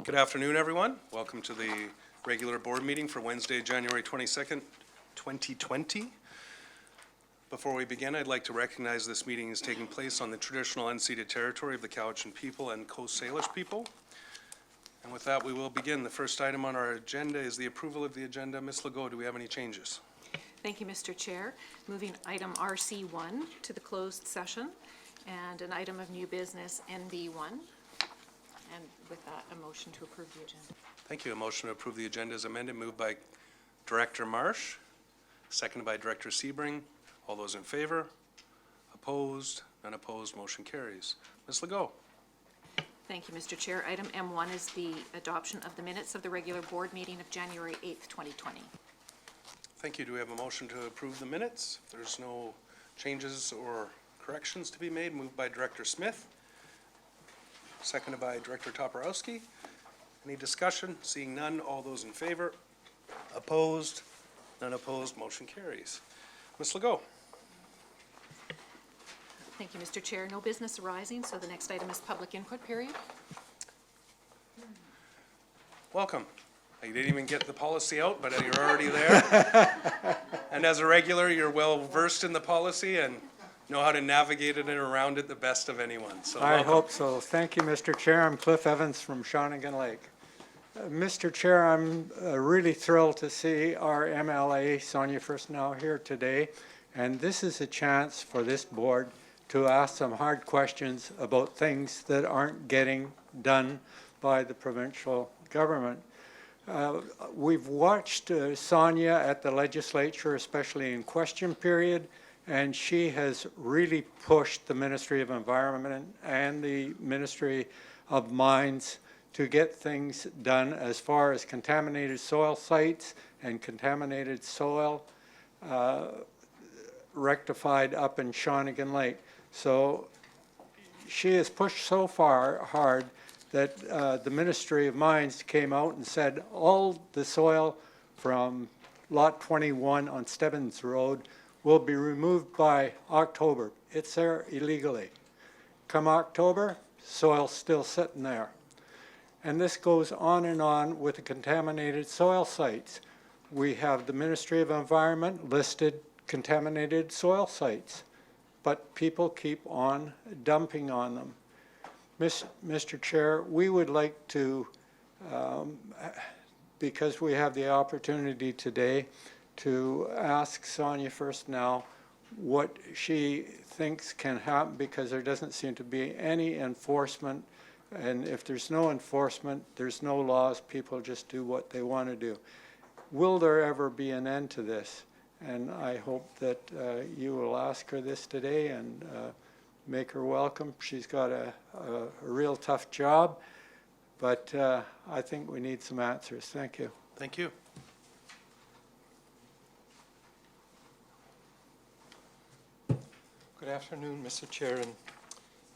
Good afternoon, everyone. Welcome to the regular board meeting for Wednesday, January 22nd, 2020. Before we begin, I'd like to recognize this meeting is taking place on the traditional unceded territory of the Cowichan people and Coast Salish people. And with that, we will begin. The first item on our agenda is the approval of the agenda. Ms. Legault, do we have any changes? Thank you, Mr. Chair. Moving item RC1 to the closed session and an item of new business NB1. And with that, a motion to approve the agenda. Thank you. A motion to approve the agenda is amended, moved by Director Marsh, seconded by Director Sebring. All those in favor? Opposed? None opposed. Motion carries. Ms. Legault. Thank you, Mr. Chair. Item M1 is the adoption of the minutes of the regular board meeting of January 8th, 2020. Thank you. Do we have a motion to approve the minutes? If there's no changes or corrections to be made, moved by Director Smith, seconded by Director Toporowski. Any discussion? Seeing none, all those in favor? Opposed? None opposed. Motion carries. Ms. Legault. Thank you, Mr. Chair. No business arising, so the next item is public input period. Welcome. You didn't even get the policy out, but you're already there. And as a regular, you're well versed in the policy and know how to navigate it and around it the best of anyone. So I welcome. hope so. Thank you, Mr. Chair. I'm Cliff Evans from Shawnigan Lake. Mr. Chair, I'm really thrilled to see our MLA, Sonia Furstenau, here today. And this is a chance for this board to ask some hard questions about things that aren't getting done by the provincial government. We've watched Sonia at the legislature, especially in question period, and she has really pushed the Ministry of Environment and the Ministry of Mines to get things done as far as contaminated soil sites and contaminated soil rectified up in Shawnigan Lake. So she has pushed so far hard that the Ministry of Mines came out and said all the soil from Lot 21 on Stebbins Road will be removed by October. It's there illegally. Come October, soil's still sitting there. And this goes on with the contaminated soil sites. We have the Ministry of Environment listed contaminated soil sites, but people keep on dumping on them. Mr. Chair, we would like to, because we have the opportunity today, to ask Sonia Furstenau what she thinks can happen, because there doesn't seem to be any enforcement. And if there's no enforcement, there's no laws, people just do what they want to do. Will there ever be an end to this? And I hope that you will ask her this today and make her welcome. She's got a real tough job, but I think we need some answers. Thank you. Thank you. Good afternoon, Mr. Chair and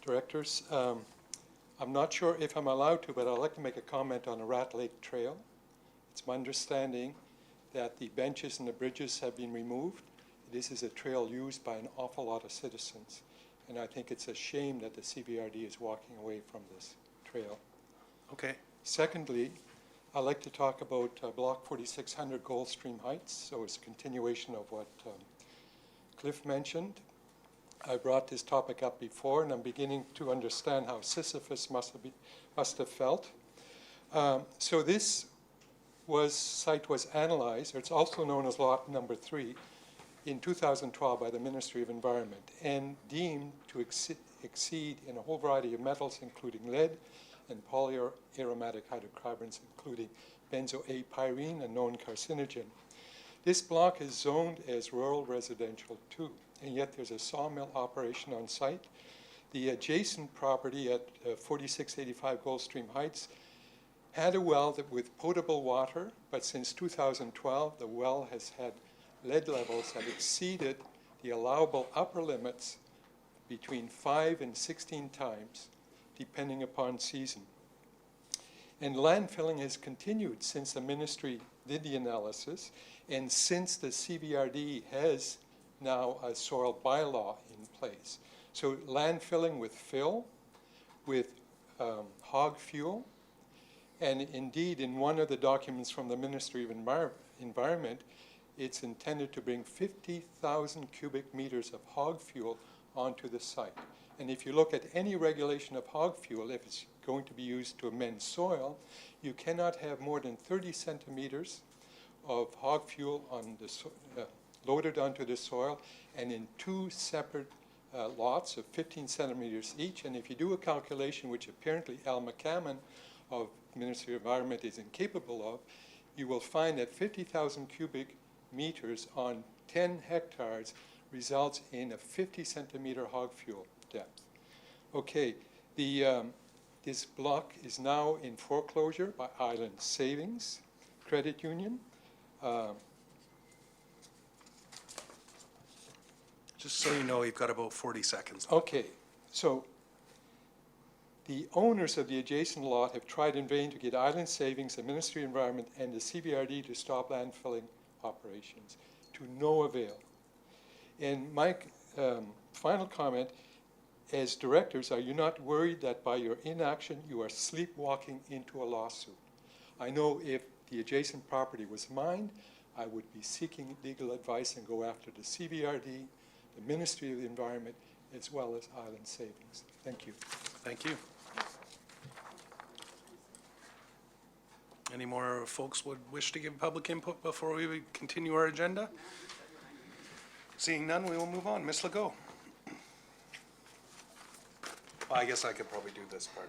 directors. I'm not sure if I'm allowed to, but I'd like to make a comment on the Rat Lake Trail. It's my understanding that the benches and the bridges have been removed. This is a trail used by an awful lot of citizens, and I think it's a shame that the CBRD is walking away from this trail. Okay. Secondly, I'd like to talk about Block 4600 Goldstream Heights. So it's a continuation of what Cliff mentioned. I brought this topic up before, and I'm beginning to understand how Sisyphus must have felt. So this site was analyzed, or it's also known as lot number 3, in 2012 by the Ministry of Environment, and deemed to exceed in a whole variety of metals, including lead and polyaromatic hydrocarbons, including benzo A pyrene, a known carcinogen. This block is zoned as rural residential too, and yet there's a sawmill operation on site. The adjacent property at 4685 Goldstream Heights had a well with potable water, but since 2012, the well has had lead levels that exceeded the allowable upper limits between 5 and 16 times, depending upon season. And landfilling has continued since the ministry did the analysis, and since the CBRD has now a soil bylaw in place. So landfilling with fill, with hog fuel, And indeed, in one of the documents from the Ministry of Environment, it's intended to bring 50,000 cubic meters of hog fuel onto the site. And if you look at any regulation of hog fuel, if it's going to be used to amend soil, you cannot have more than 30 centimeters of hog fuel on the loaded onto the soil, and in 2 separate lots of 15 centimeters each. And if you do a calculation, which apparently Al McCammon of Ministry of Environment is incapable of, you will find that 50,000 cubic meters on 10 hectares results in a 50 centimeter hog fuel depth. Okay, this block is now in foreclosure by Island Savings Credit Union. Just so you know, you've got about 40 seconds. Okay, so the owners of the adjacent lot have tried in vain to get Island Savings, the Ministry of Environment, and the CBRD to stop landfilling operations, to no avail. And my final comment, as directors, are you not worried that by your inaction you are sleepwalking into a lawsuit? I know if the adjacent property was mine, I would be seeking legal advice and go after the CBRD, the Ministry of the Environment, as well as Island Savings. Thank you. Thank you. Any more folks would wish to give public input before we continue our agenda? Seeing none, we will move on. Ms. Legault. Well, I guess I could probably do this part.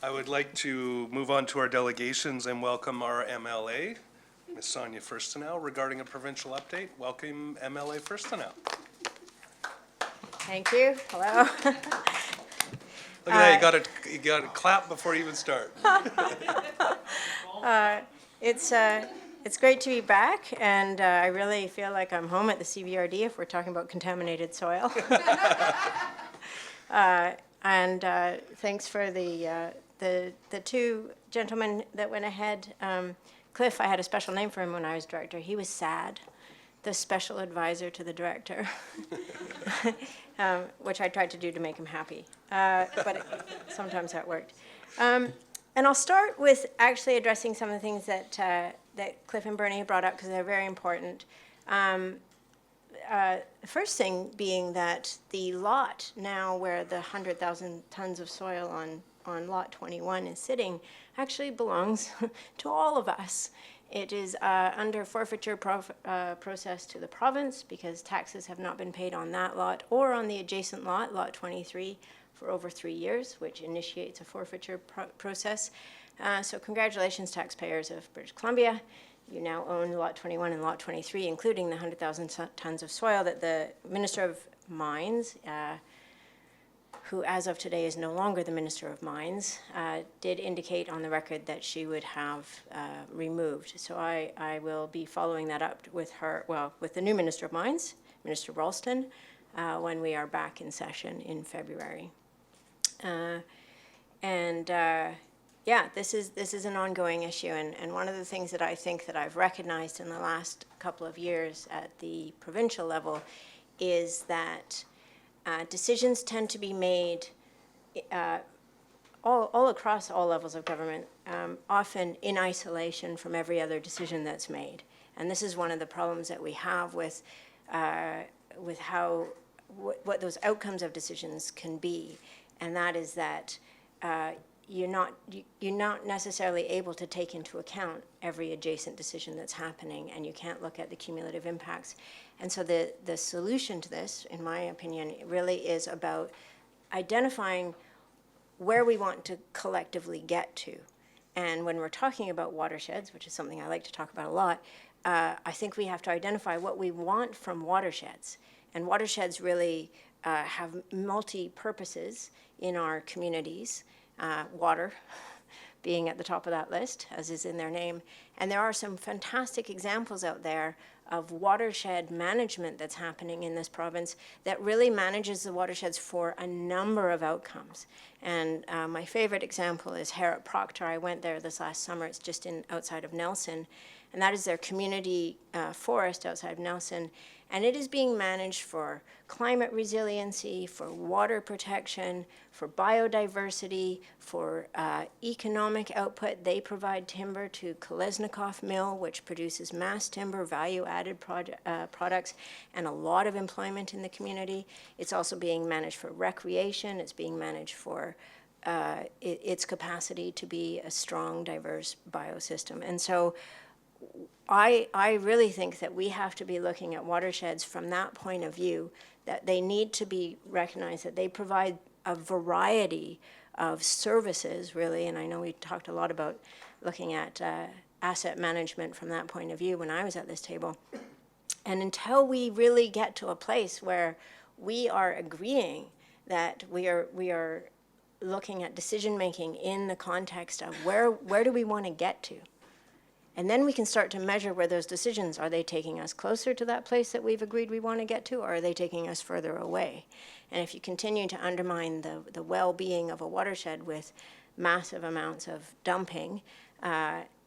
I would like to move on to our delegations and welcome our MLA, Ms. Sonia Furstenau, regarding a provincial update. Welcome, MLA Furstenau. Thank you. Hello. Look at that, you got to clap before you even start. It's great to be back, and I really feel like I'm home at the CBRD if we're talking about contaminated soil. And thanks for the two gentlemen that went ahead. Cliff, I had a special name for him when I was director. He was SAD, the special advisor to the director, which I tried to do to make him happy, but sometimes that worked. And I'll start with actually addressing some of the things that Cliff and Bernie brought up because they're very important. The first thing being that the lot now where the 100,000 tons of soil on lot 21 is sitting actually belongs to all of us. It is under forfeiture process to the province because taxes have not been paid on that lot or on the adjacent lot, lot 23, for over 3 years, which initiates a forfeiture process. So congratulations, taxpayers of British Columbia. You now own lot 21 and lot 23, including the 100,000 tons of soil that the Minister of Mines, who as of today is no longer the Minister of Mines, did indicate on the record that she would have removed. So I will be following that up with her, well, with the new Minister of Mines, Minister Ralston, when we are back in session in February. Yeah, this is an ongoing issue, and one of the things that I think that I've recognized in the last couple of years at the provincial level is that decisions tend to be made all across all levels of government, often in isolation from every other decision that's made. And this is one of the problems that we have with what those outcomes of decisions can be, and that is that you're not necessarily able to take into account every adjacent decision that's happening, and you can't look at the cumulative impacts. And so the solution to this, in my opinion, really is about identifying where we want to collectively get to. And when we're talking about watersheds, which is something I like to talk about a lot, I think we have to identify what we want from watersheds. And watersheds really have multi-purposes in our communities. Water being at the top of that list, as is in their name. And there are some fantastic examples out there of watershed management that's happening in this province that really manages the watersheds for a number of outcomes. And my favorite example is Harrop Proctor. I went there this last summer. It's just outside of Nelson. And that is their community forest outside of Nelson. And it is being managed for climate resiliency, for water protection, for biodiversity, for economic output. They provide timber to Kolesnikov Mill, which produces mass timber, value-added products, and a lot of employment in the community. It's also being managed for recreation. It's being managed for its capacity to be a strong, diverse biosystem. And so I really think that we have to be looking at watersheds from that point of view, that they need to be recognized, that they provide a variety of services, really. And I know we talked a lot about looking at asset management from that point of view when I was at this table. And until we really get to a place where we are agreeing that we are looking at decision-making in the context of where do we want to get to? And then we can start to measure where those decisions, are they taking us closer to that place that we've agreed we want to get to, or are they taking us further away? And if you continue to undermine the well-being of a watershed with massive amounts of dumping,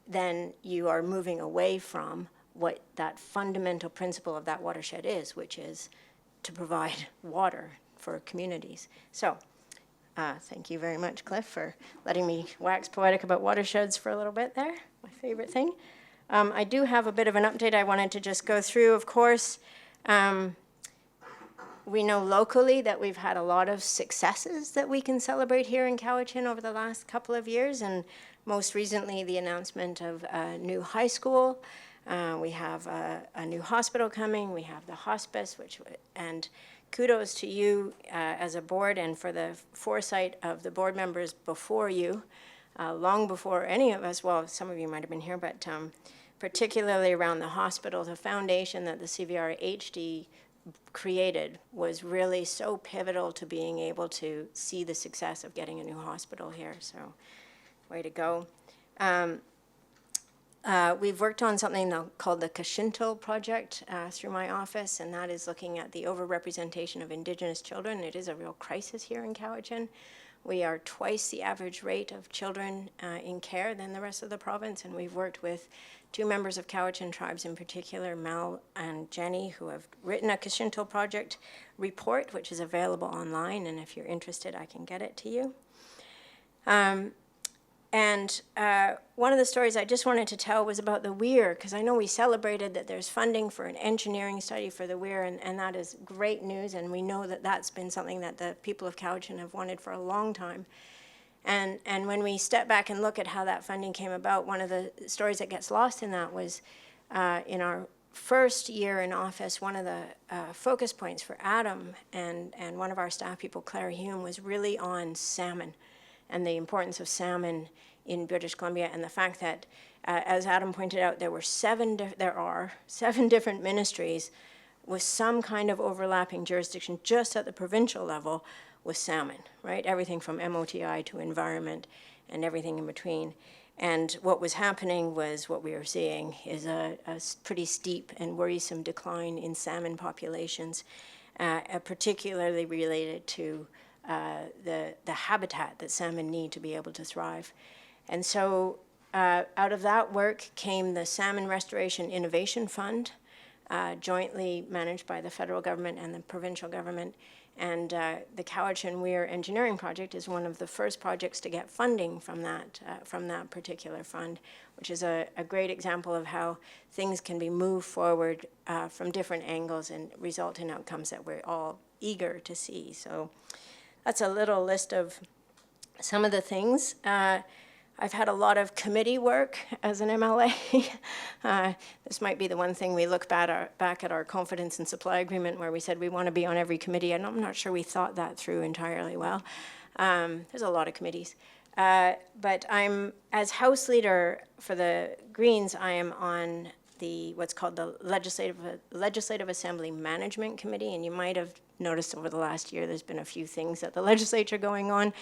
then you are moving away from what that fundamental principle of that watershed is, which is to provide water for communities. So, thank you very much, Cliff, for letting me wax poetic about watersheds for a little bit there, my favorite thing. I do have a bit of an update I wanted to just go through. Of course, we know locally that we've had a lot of successes that we can celebrate here in Cowichan over the last couple of years, and most recently the announcement of a new high school. We have a new hospital coming. We have the hospice, and kudos to you as a board and for the foresight of the board members before you, long before any of us, well, some of you might have been here, but particularly around the hospital, the foundation that the CVR-HD created was really so pivotal to being able to see the success of getting a new hospital here, so way to go. We've worked on something called the Kashinto Project through my office, and that is looking at the overrepresentation of Indigenous children. It is a real crisis here in Cowichan. We are twice the average rate of children in care than the rest of the province, and we've worked with two members of Cowichan tribes in particular, Mel and Jenny, who have written a Kashinto Project report, which is available online, and if you're interested, I can get it to you. And one of the stories I just wanted to tell was about the Weir, because I know we celebrated that there's funding for an engineering study for the Weir, and that is great news, and we know that that's been something that the people of Cowichan have wanted for a long time. And when we step back and look at how that funding came about, one of the stories that gets lost in that was in our first year in office, one of the focus points for Adam and one of our staff people, Claire Hume, was really on salmon and the importance of salmon in British Columbia, and the fact that, as Adam pointed out, there are 7 different ministries with some kind of overlapping jurisdiction just at the provincial level with salmon, right? Everything from MOTI to environment and everything in between. And what was happening was, what we were seeing is a pretty steep and worrisome decline in salmon populations, particularly related to the habitat that salmon need to be able to thrive. And so out of that work came the Salmon Restoration Innovation Fund, jointly managed by the federal government and the provincial government. And the Cowichan Weir Engineering Project is one of the first projects to get funding from that particular fund, which is a great example of how things can be moved forward from different angles and result in outcomes that we're all eager to see. So that's a little list of some of the things. I've had a lot of committee work as an MLA. This might be the one thing we look back at our confidence and supply agreement where we said we want to be on every committee, and I'm not sure we thought that through entirely well. There's a lot of committees. But I'm, as House Leader for the Greens, I am on what's called the Legislative Assembly Management Committee, and you might have noticed over the last year there's been a few things at the legislature going on.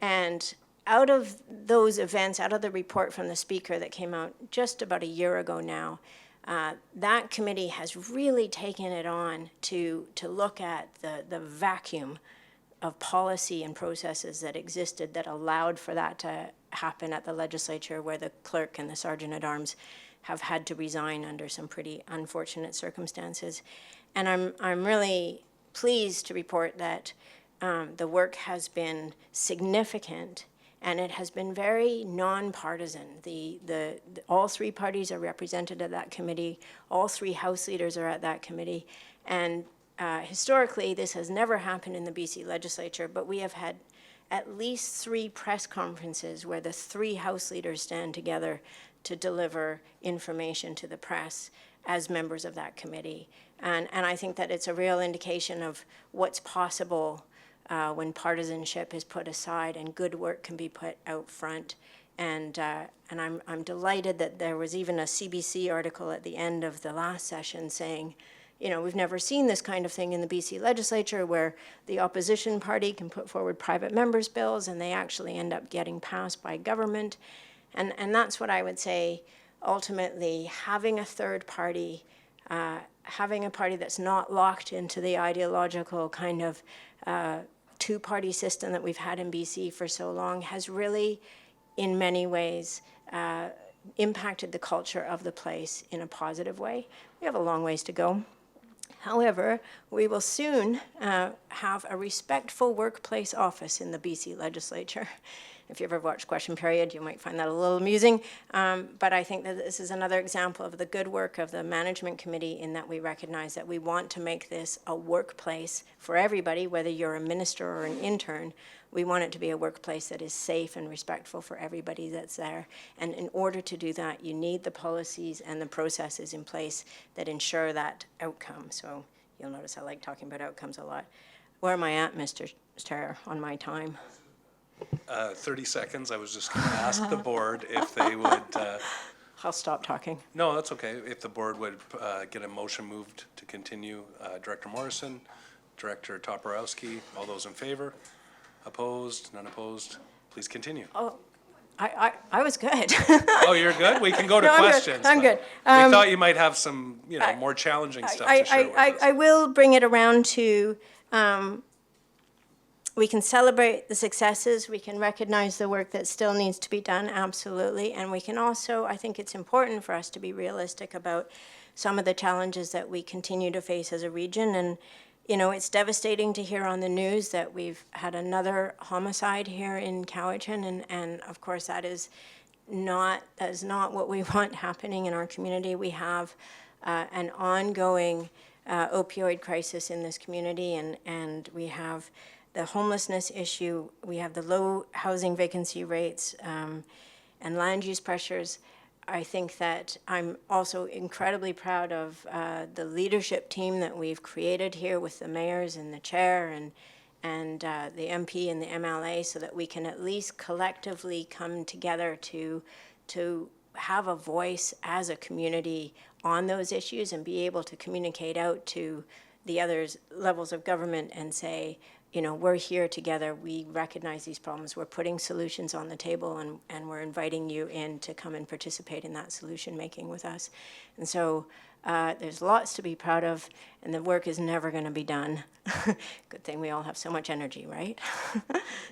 And out of those events, out of the report from the Speaker that came out just about a year ago now, that committee has really taken it on to look at the vacuum of policy and processes that existed that allowed for that to happen at the legislature, where the clerk and the sergeant at arms have had to resign under some pretty unfortunate circumstances. And I'm really pleased to report that the work has been significant, and it has been very nonpartisan. All three parties are represented at that committee. All three House leaders are at that committee. And historically, this has never happened in the BC legislature, but we have had at least 3 press conferences where the 3 House leaders stand together to deliver information to the press as members of that committee. And I think that it's a real indication of what's possible when partisanship is put aside and good work can be put out front. And I'm delighted that there was even a CBC article at the end of the last session saying, you know, we've never seen this kind of thing in the BC legislature where the opposition party can put forward private members' bills and they actually end up getting passed by government. And that's what I would say, ultimately, having a third party, having a party that's not locked into the ideological kind of two-party system that we've had in BC for so long has really, in many ways, impacted the culture of the place in a positive way. We have a long ways to go. However, we will soon have a respectful workplace office in the BC legislature. If you ever watched Question Period, you might find that a little amusing. But I think that this is another example of the good work of the management committee in that we recognize that we want to make this a workplace for everybody, whether you're a minister or an intern. We want it to be a workplace that is safe and respectful for everybody that's there. And in order to do that, you need the policies and the processes in place that ensure that outcome. So you'll notice I like talking about outcomes a lot. Where am I at, Mr. Chair, on my time? 30 seconds. I was just going to ask the board if they would, I'll stop talking. no, that's okay. If the board would get a motion moved to continue, Director Morrison, Director Toporowski, all those in favor? Opposed? None opposed? Please continue. Oh, I was good. Oh, you're good? We can go to No, I'm good. questions. I'm but good. We thought you might have some, more challenging stuff to share with us. I will bring it around to, we can celebrate the successes, we can recognize the work that still needs to be done, absolutely. And we can also, I think it's important for us to be realistic about some of the challenges that we continue to face as a region. And, you know, it's devastating to hear on the news that we've had another homicide here in Cowichan. And of course, that is not what we want happening in our community. We have an ongoing opioid crisis in this community, and we have the homelessness issue, we have the low housing vacancy rates, and land use pressures. I think that I'm also incredibly proud of the leadership team that we've created here with the mayors and the chair and the MP and the MLA, so that we can at least collectively come together to have a voice as a community on those issues and be able to communicate out to the other levels of government and say, you know, we're here together, we recognize these problems, we're putting solutions on the table, and we're inviting you in to come and participate in that solution making with us. And so there's lots to be proud of, and the work is never going to be done. Good thing we all have so much energy, right?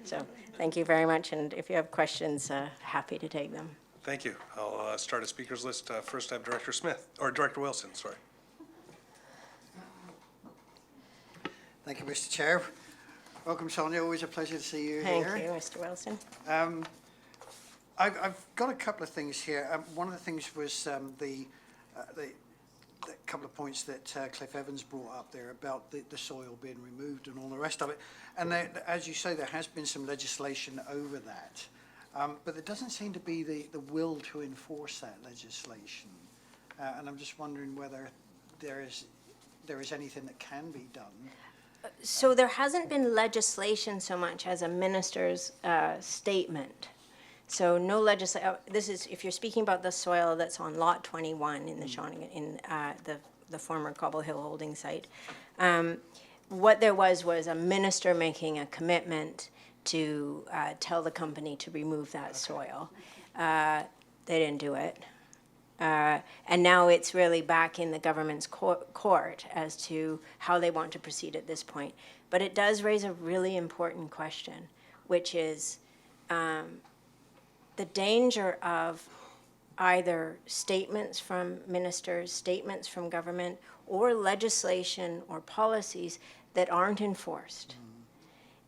So thank you very much, and if you have questions, happy to take them. Thank you. I'll start a speakers list. First I have Director Smith, or Director Wilson, sorry. Thank you, Mr. Chair. Welcome, Sonia. Always a pleasure to see you Thank here. you, Mr. Wilson. I've got a couple of things here. One of the things was the couple of points that Cliff Evans brought up there about the soil being removed and all the rest of it. And as you say, there has been some legislation over that. But there doesn't seem to be the will to enforce that legislation. And I'm just wondering whether there is anything that can be done. So there hasn't been legislation so much as a minister's statement. So no this is, if you're speaking about the soil that's on Lot 21 in the Shawnigan, in the former Cobble Hill holding site, what there was a minister making a commitment to tell the company to remove that soil. They didn't do it. And now it's really back in the government's court as to how they want to proceed at this point. But it does raise a really important question, which is the danger of either statements from ministers, statements from government, or legislation or policies that aren't enforced.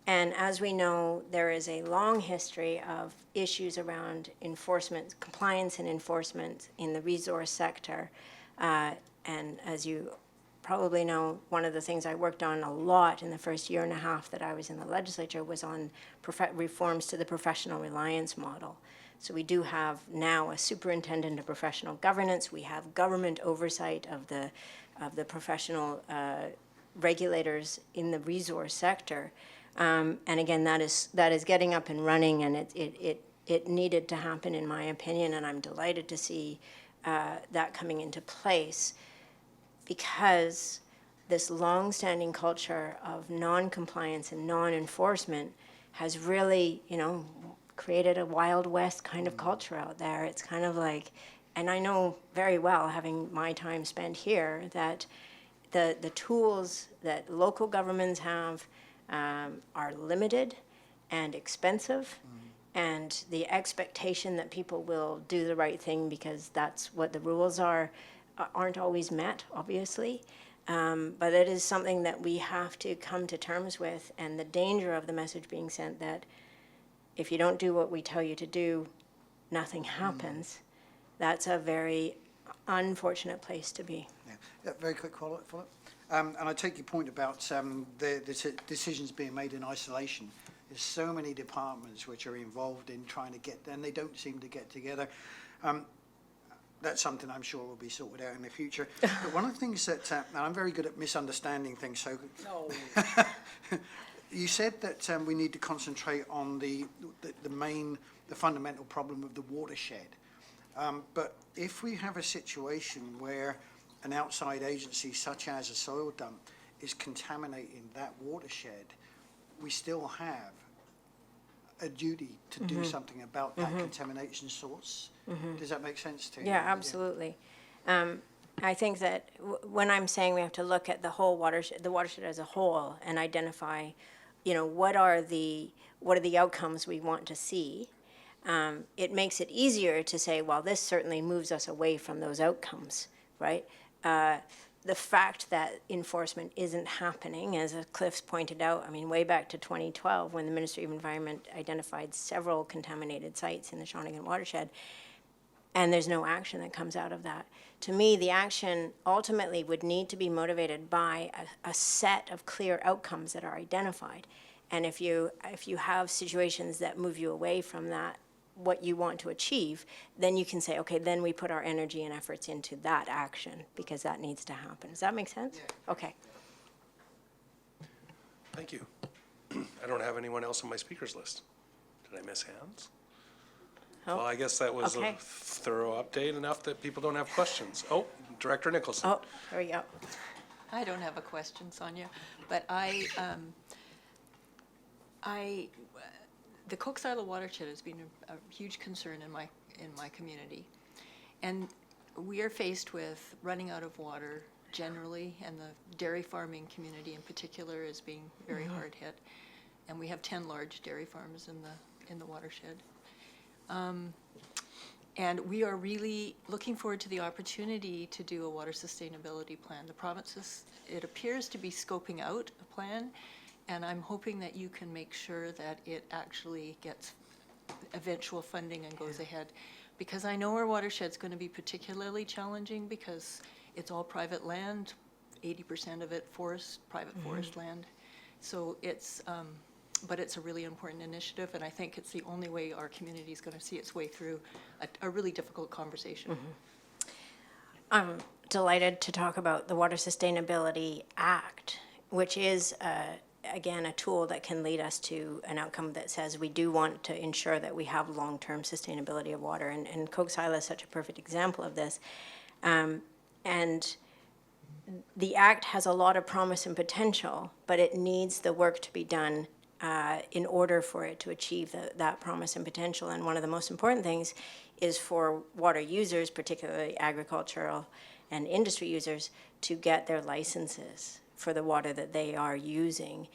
And as we know, there is a long history of issues around enforcement, compliance and enforcement in the resource sector. And as you probably know, one of the things I worked on a lot in the first year and a half that I was in the legislature was on reforms to the professional reliance model. So we do have now a superintendent of professional governance. We have government oversight of the professional regulators in the resource sector. And again, that is getting up and running, and it needed to happen, in my opinion, and I'm delighted to see that coming into place, because this long-standing culture of non-compliance and non-enforcement has really, created a Wild West kind of culture out there. It's kind of like, and I know very well, having my time spent here, that the tools that local governments have are limited and expensive, and the expectation that people will do the right thing because that's what the rules are, aren't always met, obviously. But it is something that we have to come to terms with, and the danger of the message being sent that if you don't do what we tell you to do, nothing happens. That's a very unfortunate place to be. Yeah, very quick follow-up. And I take your point about the decisions being made in isolation. There's so many departments which are involved in trying to get, and they don't seem to get together. That's something I'm sure will be sorted out in the future. But one of the things that, and I'm very good at misunderstanding things, so. No. You said that we need to concentrate on the fundamental problem of the watershed. But if we have a situation where an outside agency such as a soil dump is contaminating that watershed, we still have a duty to do something about that contamination source. Does that make sense to you? Yeah, absolutely. I think that when I'm saying we have to look at the whole watershed as a whole, and identify, what are the outcomes we want to see, it makes it easier to say, well, this certainly moves us away from those outcomes, right? The fact that enforcement isn't happening, as Cliff's pointed out, way back to 2012, when the Ministry of Environment identified several contaminated sites in the Shawnigan watershed, and there's no action that comes out of that. To me, the action ultimately would need to be motivated by a set of clear outcomes that are identified. And if you have situations that move you away from that, what you want to achieve, then you can say, okay, then we put our energy and efforts into that action because that needs to happen. Does that make sense? Yeah. Okay. Thank you. I don't have anyone else on my speakers list. Did I miss hands? Oh. Well, I guess that was Okay. a thorough update, enough that people don't have questions. Oh, Director Nicholson. Oh, there we go. I don't have a question, Sonia, but the Cook Silo watershed has been a huge concern in my community. And we are faced with running out of water generally, and the dairy farming community in particular is being very hard hit. And we have 10 large dairy farms in the watershed. And we are really looking forward to the opportunity to do a water sustainability plan. The province it appears to be scoping out a plan, and I'm hoping that you can make sure that it actually gets eventual funding and goes ahead. Because I know our watershed's going to be particularly challenging because it's all private land, 80% of it private forest land. So it's, but it's a really important initiative, and I think it's the only way our community is going to see its way through a really difficult conversation. I'm delighted to talk about the Water Sustainability Act, which is, again, a tool that can lead us to an outcome that says we do want to ensure that we have long-term sustainability of water. And Cook Silo is such a perfect example of this. And the Act has a lot of promise and potential, but it needs the work to be done in order for it to achieve that promise and potential. And one of the most important things is for water users, particularly agricultural and industry users, to get their licenses for the water that they are using,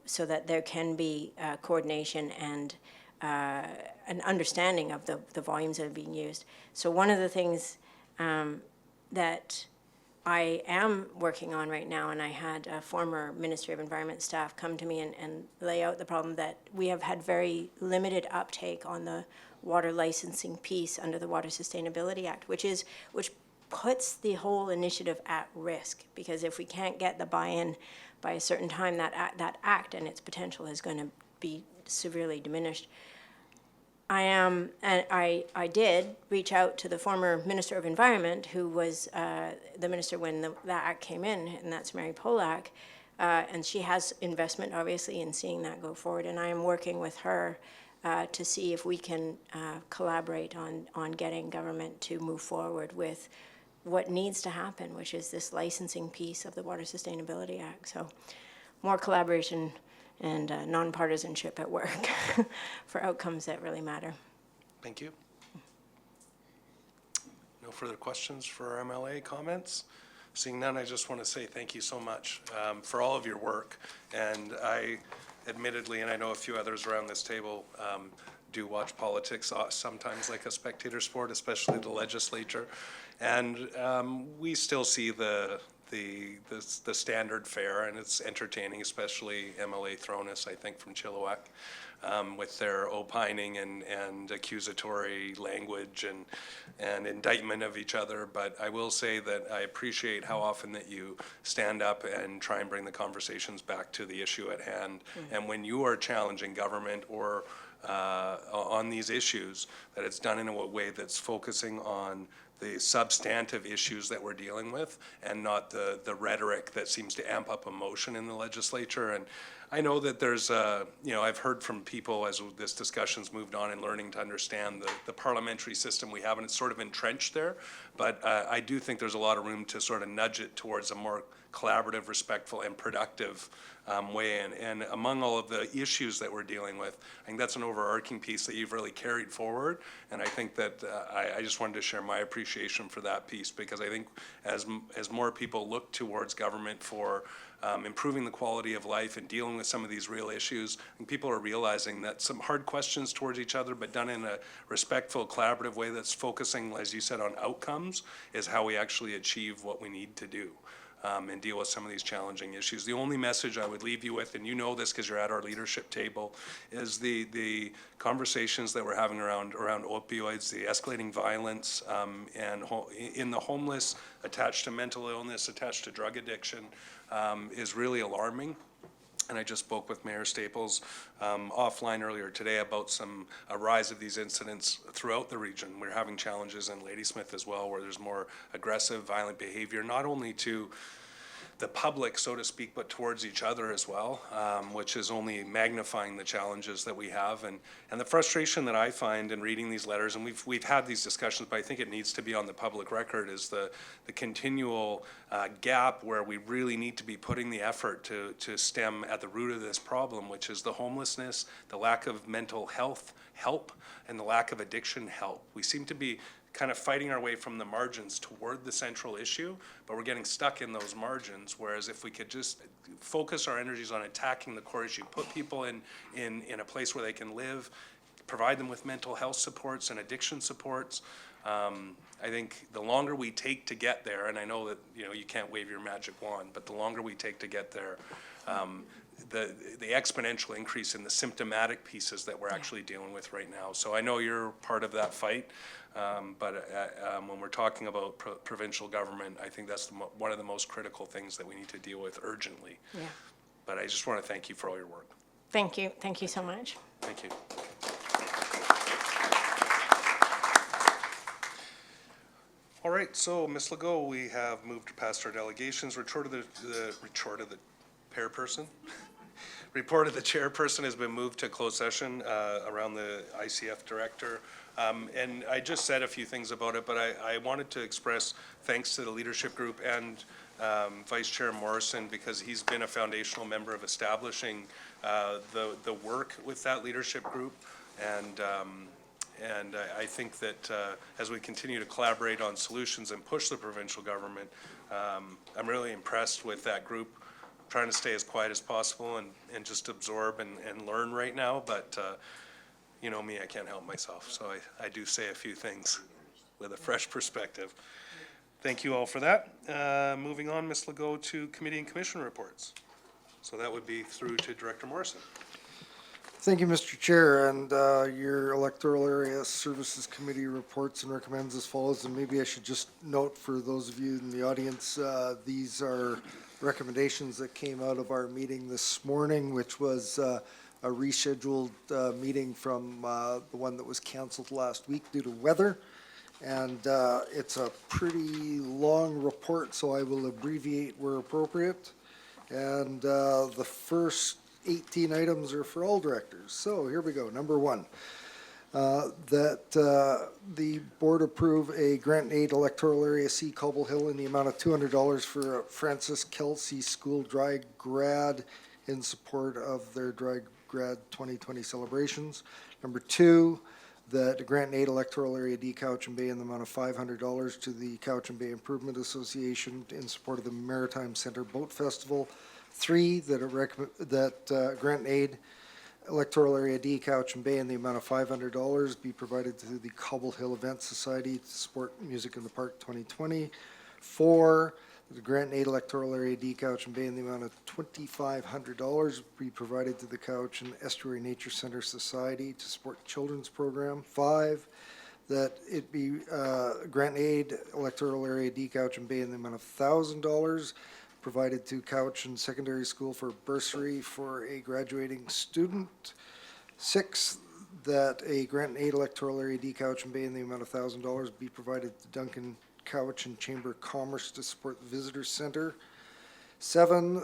so that there can be coordination and an understanding of the volumes that are being used. So one of the things that I am working on right now, and I had a former Ministry of Environment staff come to me and lay out the problem that we have had very limited uptake on the water licensing piece under the Water Sustainability Act, which puts the whole initiative at risk, because if we can't get the buy-in by a certain time, that act and its potential is going to be severely diminished. I did reach out to the former Minister of Environment, who was the minister when that act came in, and that's Mary Polak, and she has investment, obviously, in seeing that go forward, and I am working with her to see if we can collaborate on getting government to move forward with what needs to happen, which is this licensing piece of the Water Sustainability Act. So more collaboration and nonpartisanship at work for outcomes that really matter. Thank you. No further questions for our MLA comments? Seeing none, I just want to say thank you so much for all of your work. And I admittedly, and I know a few others around this table, do watch politics sometimes like a spectator sport, especially the legislature. And we still see the standard fare, and it's entertaining, especially MLA Thronis, I think, from Chilliwack, with their opining and accusatory language and indictment of each other. But I will say that I appreciate how often that you stand up and try and bring the conversations back to the issue at hand. And when you are challenging government or on these issues, that it's done in a way that's focusing on the substantive issues that we're dealing with and not the rhetoric that seems to amp up emotion in the legislature. And I know that there's, I've heard from people as this discussion's moved on and learning to understand the parliamentary system we have, and it's sort of entrenched there. But I do think there's a lot of room to sort of nudge it towards a more collaborative, respectful, and productive way. And among all of the issues that we're dealing with, I think that's an overarching piece that you've really carried forward. And I think that I just wanted to share my appreciation for that piece, because I think as more people look towards government for improving the quality of life and dealing with some of these real issues, and people are realizing that some hard questions towards each other, but done in a respectful, collaborative way that's focusing, as you said, on outcomes, is how we actually achieve what we need to do. And deal with some of these challenging issues. The only message I would leave you with, and you know this because you're at our leadership table, is the conversations that we're having around opioids, the escalating violence, and in the homeless, attached to mental illness, attached to drug addiction, is really alarming. And I just spoke with Mayor Staples offline earlier today about a rise of these incidents throughout the region. We're having challenges in Ladysmith as well, where there's more aggressive, violent behavior, not only to the public, so to speak, but towards each other as well, which is only magnifying the challenges that we have. And the frustration that I find in reading these letters, and we've had these discussions, but I think it needs to be on the public record, is the continual gap where we really need to be putting the effort to stem at the root of this problem, which is the homelessness, the lack of mental health help, and the lack of addiction help. We seem to be kind of fighting our way from the margins toward the central issue, but we're getting stuck in those margins, whereas if we could just focus our energies on attacking the core issue, put people in a place where they can live, provide them with mental health supports and addiction supports, I think the longer we take to get there, and I know that you can't wave your magic wand, but the longer we take to get there, the exponential increase in the symptomatic pieces that we're actually dealing with right now. So I know you're part of that fight, but when we're talking about provincial government, I think that's one of the most critical things that we need to deal with urgently. Yeah. But I just want to thank you for all your work. Thank you. Thank you so much. Thank you. All right, so Ms. Legault, we have moved past our delegations. Report of the chairperson. Report of the chairperson has been moved to closed session around the ICF director. And I just said a few things about it, but I wanted to express thanks to the leadership group and Vice Chair Morrison, because he's been a foundational member of establishing the work with that leadership group. And I think that as we continue to collaborate on solutions and push the provincial government, I'm really impressed with that group. Trying to stay as quiet as possible and just absorb and learn right now, but you know me, I can't help myself, so I do say a few things with a fresh perspective. Thank you all for that. Moving on, Ms. Legault, to committee and commission reports. So that would be through to Director Morrison. Thank you, Mr. Chair, and your Electoral Area Services Committee reports and recommends as follows, and maybe I should just note for those of you in the audience, these are recommendations that came out of our meeting this morning, which was a rescheduled meeting from the one that was canceled last week due to weather. And it's a pretty long report, so I will abbreviate where appropriate. And the first 18 items are for all directors. So here we go. Number one, that the board approve a grant and aid electoral area C Cobble Hill in the amount of $200 for Francis Kelsey School Dry Grad in support of their Dry Grad 2020 celebrations. Number two, that grant and aid electoral area D Couch and Bay in the amount of $500 to the Couch and Bay Improvement Association in support of the Maritime Center Boat Festival. Three, that grant and aid electoral area D Couch and Bay in the amount of $500 be provided to the Cobble Hill Event Society to support Music in the Park 2020. Four, the grant and aid electoral area D Couch and Bay in the amount of $2,500 be provided to the Couch and Estuary Nature Center Society to support children's program. Five, that it be grant and aid electoral area D Couch and Bay in the amount of $1,000 provided to Couch and Secondary School for bursary for a graduating student. Six, that a grant and aid electoral area D Couch and Bay in the amount of $1,000 be provided to Duncan Couch and Chamber of Commerce to support the Visitor Center. Seven,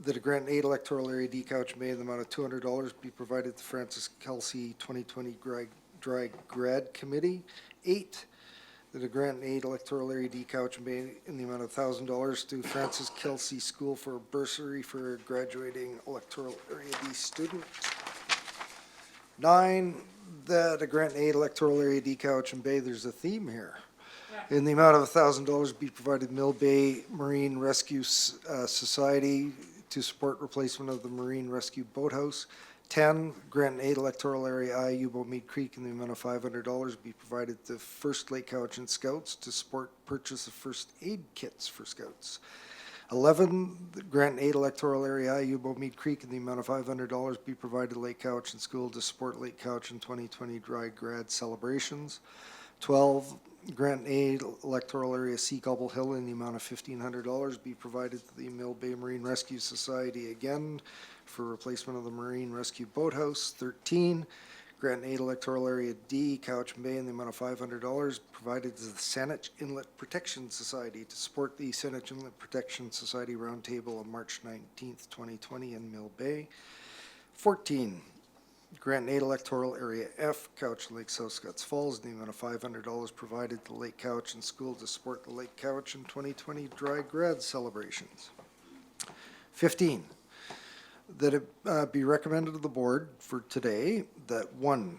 that a grant and aid electoral area D Couch and Bay in the amount of $200 be provided to Francis Kelsey 2020 Dry Grad Committee. Eight, that a grant and aid electoral area D Couch and Bay in the amount of $1,000 to Francis Kelsey School for a bursary for a graduating electoral area D student. Nine, that a grant and aid electoral area D Couch and Bay, there's a theme here, in the amount of $1,000 be provided Mill Bay Marine Rescue Society to support replacement of the Marine Rescue Boathouse. 10, grant and aid electoral area I U-Boat Mead Creek in the amount of $500 be provided to First Lake Couch and Scouts to support purchase of first aid kits for Scouts. 11, the grant and aid electoral area I U-Boat Mead Creek in the amount of $500 be provided to Lake Couch and School to support Lake Couch in 2020 Dry Grad celebrations. 12, grant and aid electoral area C Cobble Hill in the amount of $1,500 be provided to the Mill Bay Marine Rescue Society again for replacement of the Marine Rescue Boathouse. 13, grant and aid electoral area D Couch and Bay in the amount of $500 provided to the Saanich Inlet Protection Society to support the Saanich Inlet Protection Society Roundtable on March 19th, 2020 in Mill Bay. 14, grant and aid electoral area F Couch Lake South Scots Falls in the amount of $500 provided to Lake Couch and School to support the Lake Couch in 2020 Dry Grad celebrations. 15, that it be recommended to the board for today that one,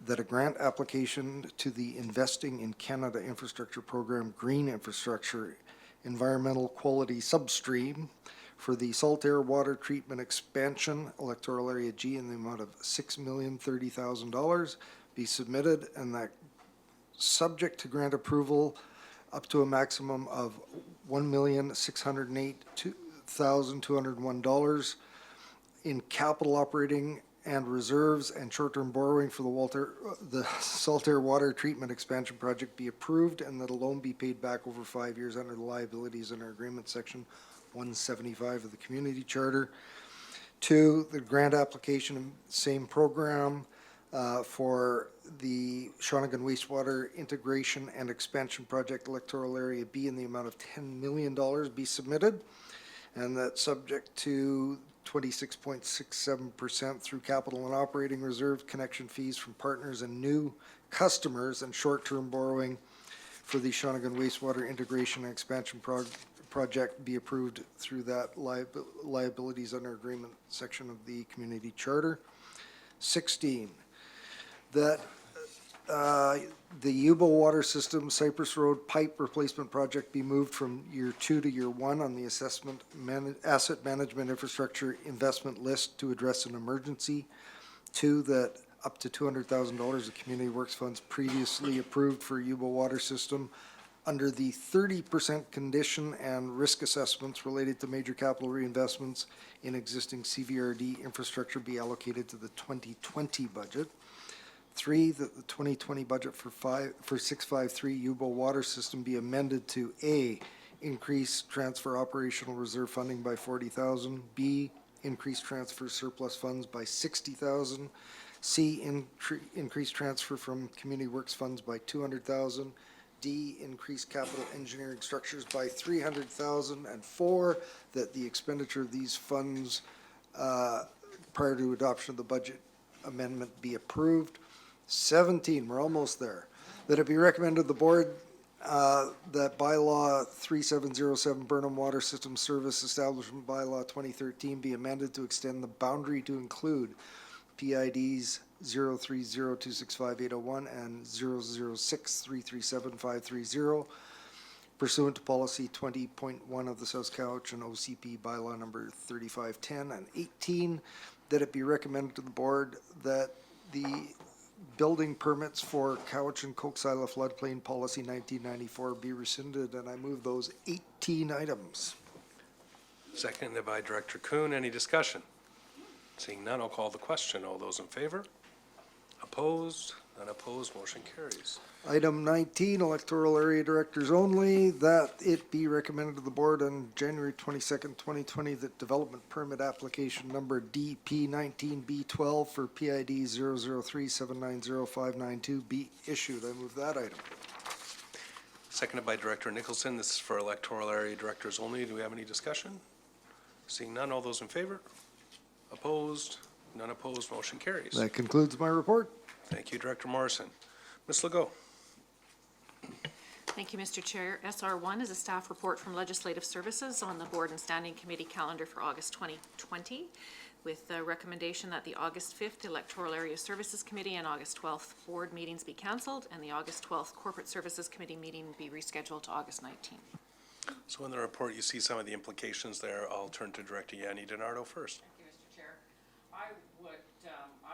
that a grant application to the Investing in Canada Infrastructure Program Green Infrastructure Environmental Quality Substream for the salt air water treatment expansion electoral area G in the amount of $6,030,000 be submitted, and that subject to grant approval up to a maximum of $1,608,201 in capital operating and reserves and short-term borrowing for the salt air water treatment expansion project be approved, and that a loan be paid back over 5 years under the liabilities under agreement section 175 of the community charter. 2, the grant application, same program, for the Shawnigan Wastewater Integration and Expansion Project electoral area B in the amount of $10 million be submitted, and that subject to 26.67% through capital and operating reserve connection fees from partners and new customers and short-term borrowing for the Shawnigan Wastewater Integration and Expansion Project be approved through that liabilities under agreement section of the community charter. 16, that the Yuba Water System Cypress Road Pipe Replacement Project be moved from year 2 to year 1 on the asset management infrastructure investment list to address an emergency. 2, that up to $200,000 of Community Works funds previously approved for Yuba Water System under the 30% condition and risk assessments related to major capital reinvestments in existing CVRD infrastructure be allocated to the 2020 budget. 3, that the 2020 budget for 653 Yuba Water System be amended to A, increase transfer operational reserve funding by 40,000, B, increase transfer surplus funds by 60,000, C, increase transfer from Community Works funds by 200,000, D, increase capital engineering structures by 300,000, and 4, that the expenditure of these funds prior to adoption of the budget amendment be approved. 17, we're almost there, that it be recommended the board that bylaw 3707 Burnham Water System Service Establishment Bylaw 2013 be amended to extend the boundary to include PIDs 030265801 and 006337530 pursuant to policy 20.1 of the South Cowichan OCP bylaw number 3510, and 18, that it be recommended to the board that the building permits for Cowichan Coxsila floodplain policy 1994 be rescinded, and I move those 18 items. Seconded by Director Kuhn. Any discussion? Seeing none, I'll call the question. All those in favor? Opposed? None opposed, motion carries. Item 19, electoral area directors only, that it be recommended to the board on January 22nd, 2020, that development permit application number DP 19B12 for PID 003790592 be issued. I move that item. Seconded by Director Nicholson. This is for electoral area directors only. Do we have any discussion? Seeing none, all those in favor? Opposed? None opposed, motion carries. That concludes my report. Thank you, Director Morrison. Ms. Legault. Thank you, Mr. Chair. SR1 is a staff report from Legislative Services on the Board and Standing Committee calendar for August 2020, with the recommendation that the August 5th Electoral Area Services Committee and August 12th Board meetings be cancelled, and the August 12th Corporate Services Committee meeting be rescheduled to August 19th. So in the report, you see some of the implications there. I'll turn to Director Yanni DiNardo first. Thank you, Mr. Chair. I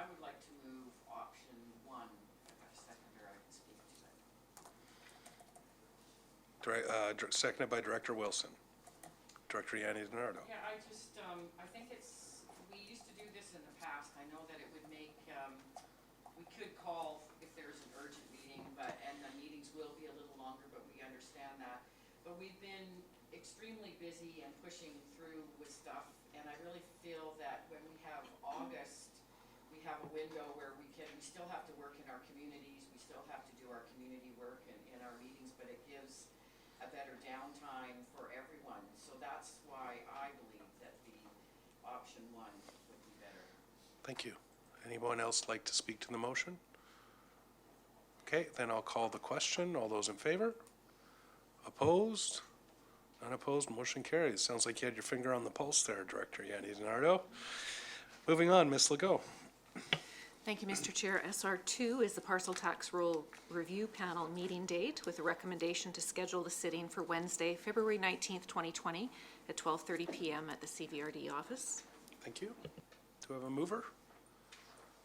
would like to move option 1. If I've got a seconder, I can speak to it. Seconded by Director Wilson. Director Yanni DiNardo. Yeah, I think we used to do this in the past. I know that it would make, we could call if there's an urgent meeting, and the meetings will be a little longer, but we understand that. But we've been extremely busy and pushing through with stuff, and I really feel that when we have August, we have a window where we still have to work in our communities, we still have to do our community work in our meetings, but it gives a better downtime for everyone. So that's why I believe that the option 1 would be better. Thank you. Anyone else like to speak to the motion? Okay, then I'll call the question. All those in favor? Opposed? None opposed, motion carries. Sounds like you had your finger on the pulse there, Director Yanni DiNardo. Moving on, Ms. Legault. Thank you, Mr. Chair. SR2 is the Parcel Tax Roll Review Panel meeting date with a recommendation to schedule the sitting for Wednesday, February 19th, 2020 at 12:30 p.m. at the CVRD office. Thank you. Do we have a mover?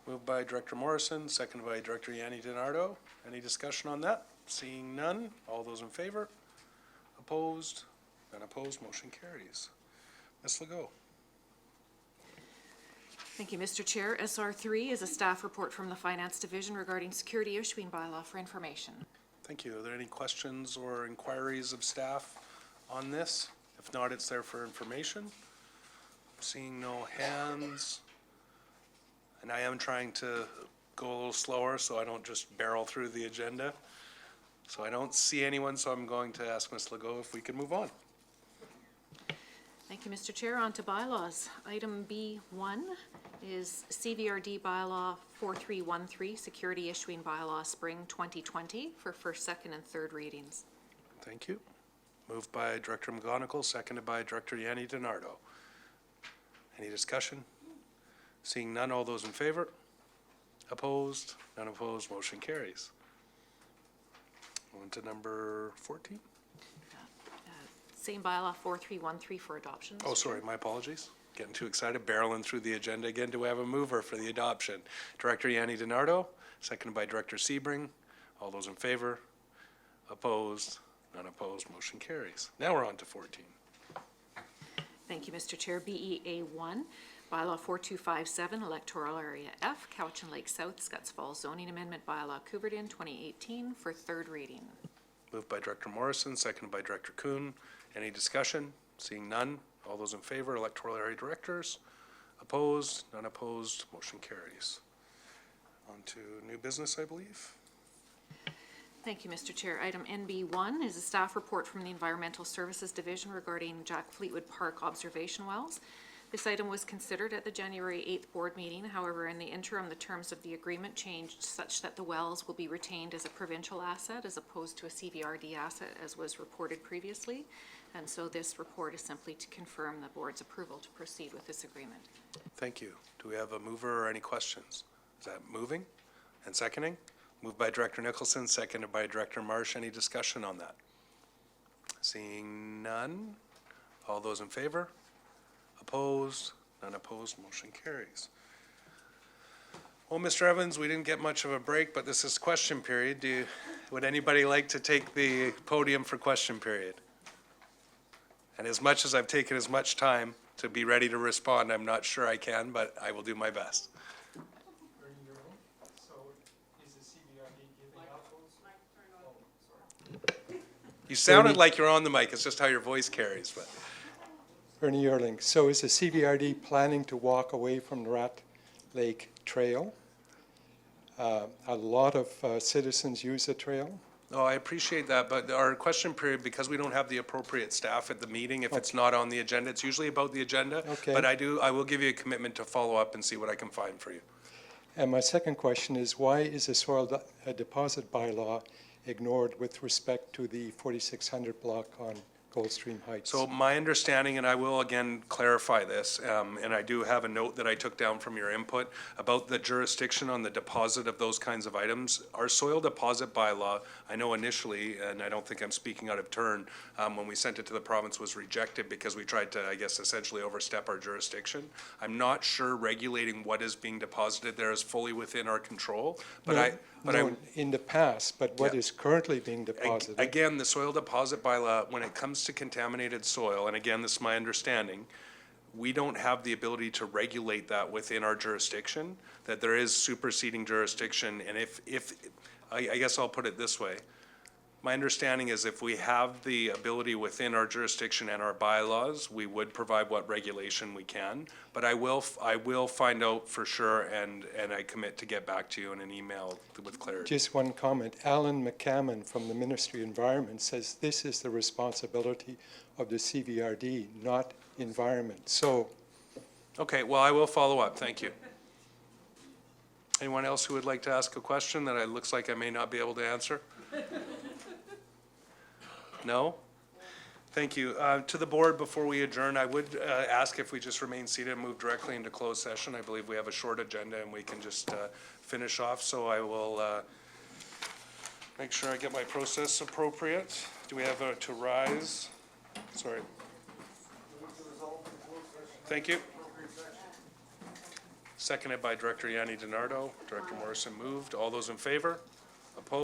Moved by Director Morrison, seconded by Director Yanni DiNardo. Any discussion on that? Seeing none, all those in favor? Opposed? None opposed, motion carries. Ms. Legault. Thank you, Mr. Chair. SR3 is a staff report from the Finance Division regarding security issuing bylaw for information. Thank you. Are there any questions or inquiries of staff on this? If not, it's there for information. Seeing no hands. And I am trying to go a little slower so I don't just barrel through the agenda. So I don't see anyone, so I'm going to ask Ms. Legault if we can move on. Thank you, Mr. Chair. On to bylaws. Item B1 is CVRD bylaw 4313, security issuing bylaw spring 2020 for first, second, and third readings. Thank you. Moved by Director McGonigal, seconded by Director Yanni DiNardo. Any discussion? Seeing none, all those in favor? Opposed? None opposed, motion carries. On to number 14. Same bylaw 4313 for adoption. Oh, sorry, my apologies. getting too excited, barreling through the agenda again. Do we have a mover for the adoption? Director Yanni DiNardo, seconded by Director Sebring. All those in favor? Opposed? None opposed. Motion carries. Now we're on to 14. Thank you, Mr. Chair. BEA 1, Bylaw 4257, Electoral Area F, Cowichan Lake South, Scotts Falls Zoning Amendment Bylaw Coubertin 2018 for third reading. Moved by Director Morrison, seconded by Director Kuhn. Any discussion? Seeing none. All those in favor, electoral area directors. Opposed? None opposed. Motion carries. On to new business, I believe. Thank you, Mr. Chair. Item NB1 is a staff report from the Environmental Services Division regarding Jack Fleetwood Park observation wells. This item was considered at the January 8th board meeting. However, in the interim, the terms of the agreement changed such that the wells will be retained as a provincial asset as opposed to a CVRD asset as was reported previously. And so this report is simply to confirm the board's approval to proceed with this agreement. Thank you. Do we have a mover or any questions? Is that moving and seconding? Moved by Director Nicholson, seconded by Director Marsh. Any discussion on that? Seeing none. All those in favor? Opposed? None opposed. Motion carries. Well, Mr. Evans, we didn't get much of a break, but this is question period. Would anybody like to take the podium for question period? And as much as I've taken as much time to be ready to respond, I'm not sure I can, but I will do my best. You sounded like you're on the mic. It's just how your voice carries, but. Ernie Erling, so is the CVRD planning to walk away from the Rat Lake Trail? A lot of citizens use the trail. Oh, I appreciate that, but our question period, because we don't have the appropriate staff at the meeting, if it's not on the agenda, it's usually about the agenda. Okay. But I will give you a commitment to follow up and see what I can find for you. And my second question is, why is the soil deposit bylaw ignored with respect to the 4600 block on Goldstream Heights? So my understanding, and I will again clarify this, and I do have a note that I took down from your input about the jurisdiction on the deposit of those kinds of items. Our soil deposit bylaw, I know initially, and I don't think I'm speaking out of turn, when we sent it to the province was rejected because we tried to, I guess, essentially overstep our jurisdiction. I'm not sure regulating what is being deposited there is fully within our control, but No, in the past, but what Yeah. is currently being deposited? Again, the soil deposit bylaw, when it comes to contaminated soil, and again, this is my understanding, we don't have the ability to regulate that within our jurisdiction, that there is superseding jurisdiction, and I guess I'll put it this way. My understanding is if we have the ability within our jurisdiction and our bylaws, we would provide what regulation we can. But I will find out for sure, and I commit to get back to you in an email with clarity. Just one comment. Alan McCammon from the Ministry of Environment says this is the responsibility of the CVRD, not environment. So Okay, well, I will follow up. Thank you. Anyone else who would like to ask a question that it looks like I may not be able to answer? No? Thank you. To the board, before we adjourn, I would ask if we just remain seated and move directly into closed session. I believe we have a short agenda and we can just finish off, so I will make sure I get my process appropriate. Do we have to rise? Sorry. Thank you. Seconded by Director Yanni DiNardo. Director Morrison moved. All those in favor? Opposed?